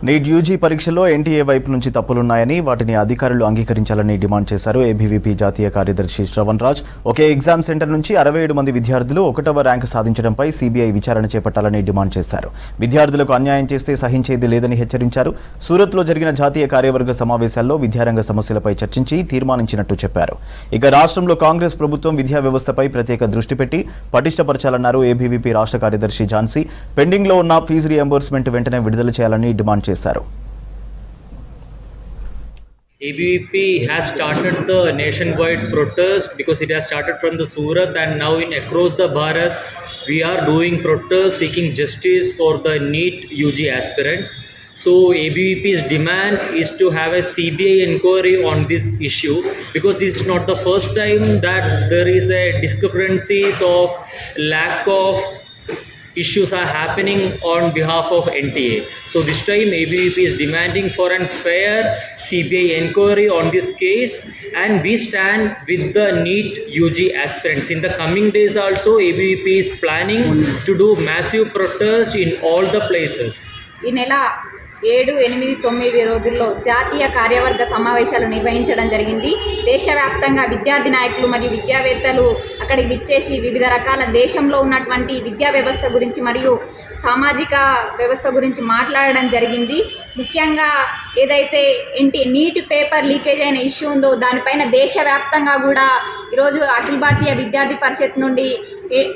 NEET UG పరీక్షల్లో NTA వైపు నుంచి తప్పులున్నాయని వాటిని అధికారులు అంగీకరించాలని డిమాండ్ చేశారు ఏబీవీపీ జాతీయ కార్యదర్శి శ్రవణ్ రాజ్. ఒకే ఎగ్జామ్ సెంటర్ నుంచి 67 మంది విద్యార్థులు 1వ ర్యాంకు సాధించడంపై సీబీఐ విచారణ చేపట్టాలని డిమాండ్ చేశారు. విద్యార్థులకు అన్యాయం చేస్తే సహించేది లేదని హెచ్చరించారు. సూరత్లో జరిగిన జాతీయ కార్యవర్గ సమావేశాల్లో విద్యారంగ సమస్యలపై చర్చించి తీర్మానించినట్టు చెప్పారు. ఇక రాష్ట్రంలో కాంగ్రెస్ ప్రభుత్వం విద్యా వ్యవస్థపై ప్రత్యేక దృష్టి పెట్టి పటిష్టపరచాలన్నారు ఏబీవీపీ రాష్ట్ర కార్యదర్శి ఝాన్సీ. పెండింగ్లో ఉన్న ఫీజు రియంబర్స్మెంట్ వెంటనే విడుదల చేయాలని డిమాండ్ చేశారు. ABVP has started the nationwide protest because it has started from the Surat, and now across the Bharat we are doing protests seeking justice for the NEET UG aspirants. So ABVP's demand is to have a CBI inquiry on this issue, because this is not the first time that there is a discrepancies of lack of issues are happening on behalf of NTA. So this time ABVP is demanding for a fair CBI inquiry on this case, and we stand with the NEET UG aspirants. In the coming days also, ABVP is planning to do massive protests in all the places. ఈ నెల 7, 8, 9 రోజుల్లో జాతీయ కార్యవర్గ సమావేశాలు నిర్వహించడం జరిగింది. దేశవ్యాప్తంగా విద్యార్థి నాయకులు మరియు విద్యావేత్తలు అక్కడికి విచ్చేసి వివిధ రకాల దేశంలో ఉన్నటువంటి విద్యా వ్యవస్థ గురించి మరియు సామాజిక వ్యవస్థ గురించి మాట్లాడడం జరిగింది. ముఖ్యంగా ఏదైతే నీట్ పేపర్ లీకేజ్ అయిన ఇష్యూ ఉందో దానిపైన దేశవ్యాప్తంగా కూడా ఈరోజు అఖిల భారతీయ విద్యార్థి పరిషత్ నుండి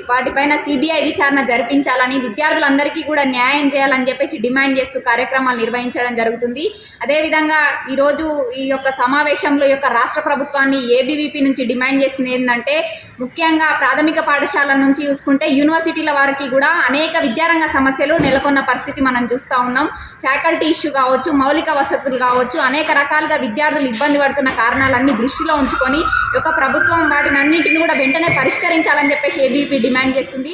వాటిపైన సిబిఐ విచారణ జరిపించాలని, విద్యార్థులందరికీ కూడా న్యాయం చేయాలని చెప్పేసి డిమాండ్ చేస్తూ కార్యక్రమాలు నిర్వహించడం జరుగుతుంది. అదేవిధంగా ఈరోజు ఈ యొక్క సమావేశంలో యొక్క రాష్ట్ర ప్రభుత్వాన్ని ఏబీవీపీ నుంచి డిమాండ్ చేస్తుంది ఏంటంటే, ముఖ్యంగా ప్రాథమిక పాఠశాలల నుంచి చూసుకుంటే యూనివర్సిటీల వారికి కూడా అనేక విద్యారంగ సమస్యలు నెలకొన్న పరిస్థితి మనం చూస్తూ ఉన్నాం. ఫ్యాకల్టీ ఇష్యూ కావచ్చు, మౌలిక వసతులు కావచ్చు, అనేక రకాలుగా విద్యార్థులు ఇబ్బంది పడుతున్న కారణాలన్నీ దృష్టిలో ఉంచుకొని యొక్క ప్రభుత్వం వాటిని అన్నింటిని కూడా వెంటనే పరిష్కరించాలని చెప్పేసి ఏబీవీపీ డిమాండ్ చేస్తుంది.